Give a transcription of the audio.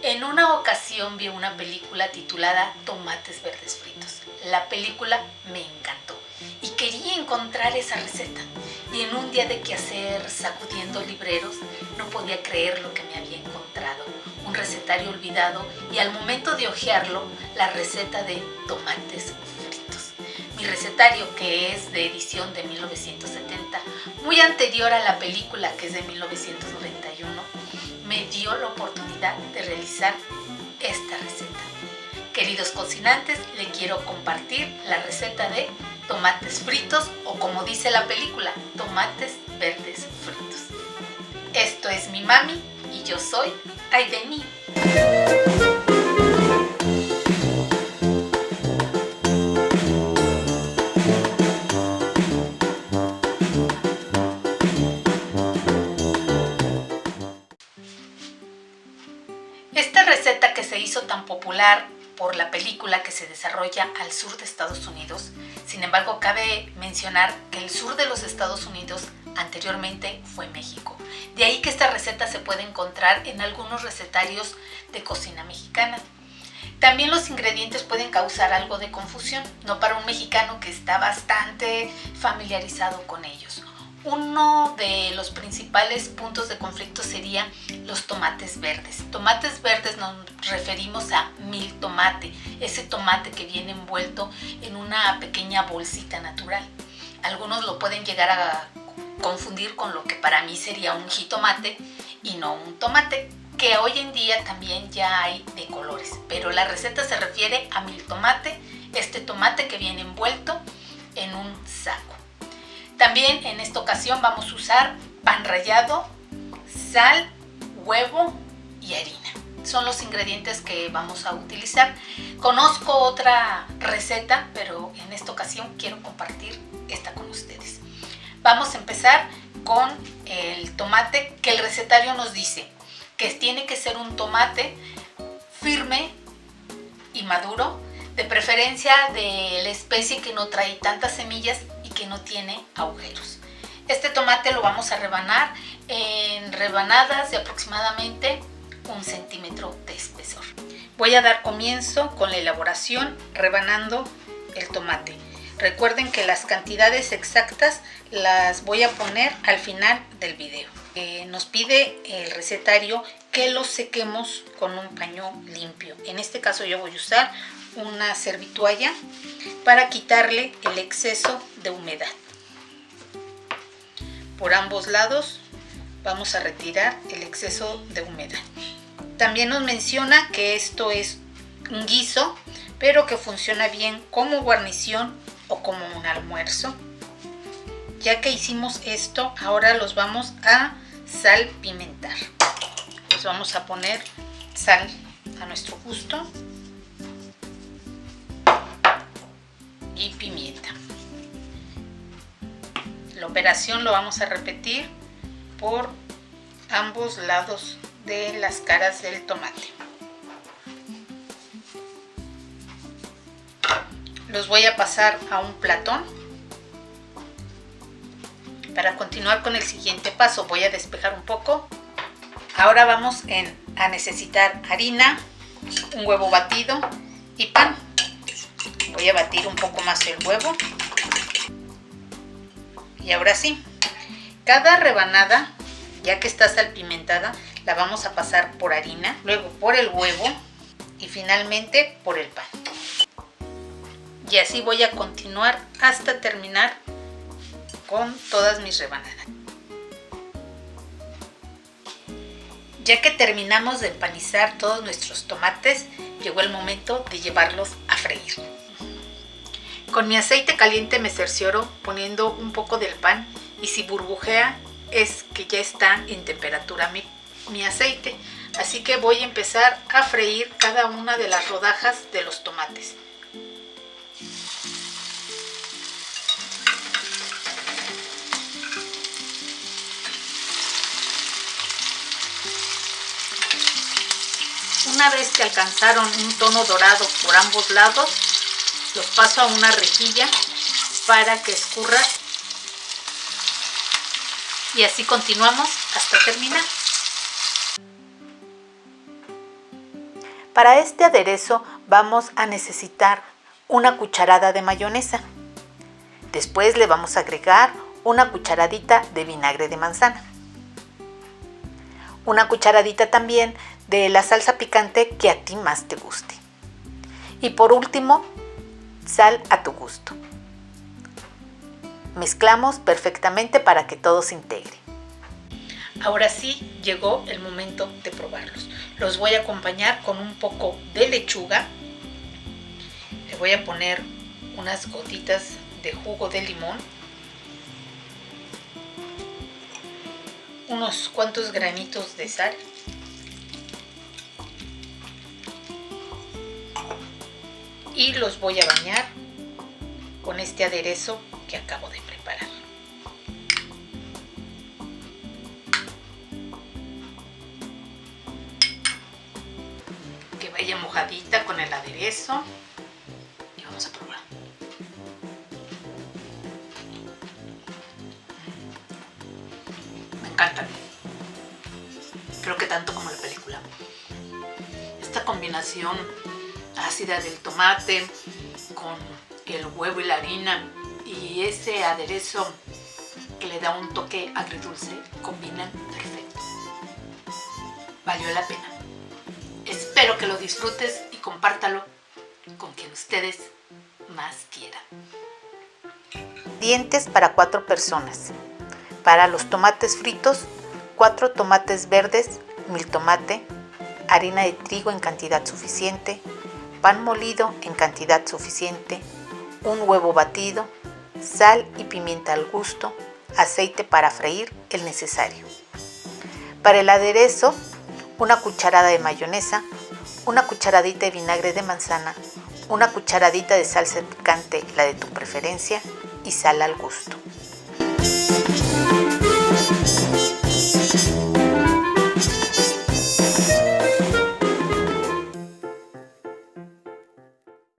En una ocasión vi una película titulada Tomates Verdes Fritos. La película me encantó y quería encontrar esa receta. Y en un día de quehacer sacudiendo libreros, no podía creer lo que me había encontrado. Un recetario olvidado y al momento de hojearlo, la receta de tomates fritos. Mi recetario, que es de edición de 1970, muy anterior a la película, que es de 1991, me dio la oportunidad de realizar esta receta. Queridos cocinantes, le quiero compartir la receta de tomates fritos o, como dice la película, tomates verdes fritos. Esto es Mi Mami y yo soy Ay de mí. Esta receta, que se hizo tan popular por la película que se desarrolla al sur de Estados Unidos, sin embargo cabe mencionar que el sur de los Estados Unidos anteriormente fue México. De ahí que esta receta se puede encontrar en algunos recetarios de cocina mexicana. También los ingredientes pueden causar algo de confusión, no para un mexicano que está bastante familiarizado con ellos. Uno de los principales puntos de conflicto sería los tomates verdes. Tomates verdes nos referimos a mil tomate, ese tomate que viene envuelto en una pequeña bolsita natural. Algunos lo pueden llegar a confundir con lo que para mí sería un jitomate y no un tomate, que hoy en día también ya hay de colores, pero la receta se refiere a mil tomate, este tomate que viene envuelto en un saco. También en esta ocasión vamos a usar pan rallado, sal, huevo y harina. Son los ingredientes que vamos a utilizar. Conozco otra receta, pero en esta ocasión quiero compartir esta con ustedes. Vamos a empezar con el tomate, que el recetario nos dice que tiene que ser un tomate firme y maduro, de preferencia de la especie que no trae tantas semillas y que no tiene agujeros. Este tomate lo vamos a rebanar en rebanadas de aproximadamente 1 centímetro de espesor. Voy a dar comienzo con la elaboración rebanando el tomate. Recuerden que las cantidades exactas las voy a poner al final del video. Nos pide el recetario que lo sequemos con un paño limpio. En este caso yo voy a usar una servitoalla para quitarle el exceso de humedad. Por ambos lados vamos a retirar el exceso de humedad. También nos menciona que esto es un guiso, pero que funciona bien como guarnición o como un almuerzo. Ya que hicimos esto, ahora los vamos a salpimentar. Les vamos a poner sal a nuestro gusto y pimienta. La operación lo vamos a repetir por ambos lados de las caras del tomate. Los voy a pasar a un platón. Para continuar con el siguiente paso voy a despejar un poco. Ahora vamos a necesitar harina, un huevo batido y pan. Voy a batir un poco más el huevo. Y ahora sí, cada rebanada, ya que está salpimentada, la vamos a pasar por harina, luego por el huevo y finalmente por el pan. Y así voy a continuar hasta terminar con todas mis rebanadas. Ya que terminamos de empanizar todos nuestros tomates, llegó el momento de llevarlos a freír. Con mi aceite caliente me cercioro poniendo un poco del pan, y si burbujea es que ya está en temperatura mi aceite. Así que voy a empezar a freír cada una de las rodajas de los tomates. Una vez que alcanzaron un tono dorado por ambos lados, los paso a una rejilla para que escurra y así continuamos hasta terminar. Para este aderezo vamos a necesitar una cucharada de mayonesa. Después le vamos a agregar una cucharadita de vinagre de manzana. Una cucharadita también de la salsa picante que a ti más te guste. Y por último, sal a tu gusto. Mezclamos perfectamente para que todo se integre. Ahora sí llegó el momento de probarlos. Los voy a acompañar con un poco de lechuga. Le voy a poner unas gotitas de jugo de limón. Unos cuantos granitos de sal. Y los voy a bañar con este aderezo que acabo de preparar. Que vaya mojadita con el aderezo. Y vamos a probar. Me encantan. Creo que tanto como la película. Esta combinación ácida del tomate con el huevo y la harina y ese aderezo que le da un toque agridulce combinan perfecto. Valió la pena. Espero que lo disfrutes y compártalo con quien ustedes más quieran. Ingredientes para 4 personas. Para los tomates fritos, 4 tomates verdes, miltomate, harina de trigo en cantidad suficiente, pan molido en cantidad suficiente, un huevo batido, sal y pimienta al gusto, aceite para freír el necesario. Para el aderezo, una cucharada de mayonesa, una cucharadita de vinagre de manzana, una cucharadita de salsa picante, la de tu preferencia, y sal al gusto.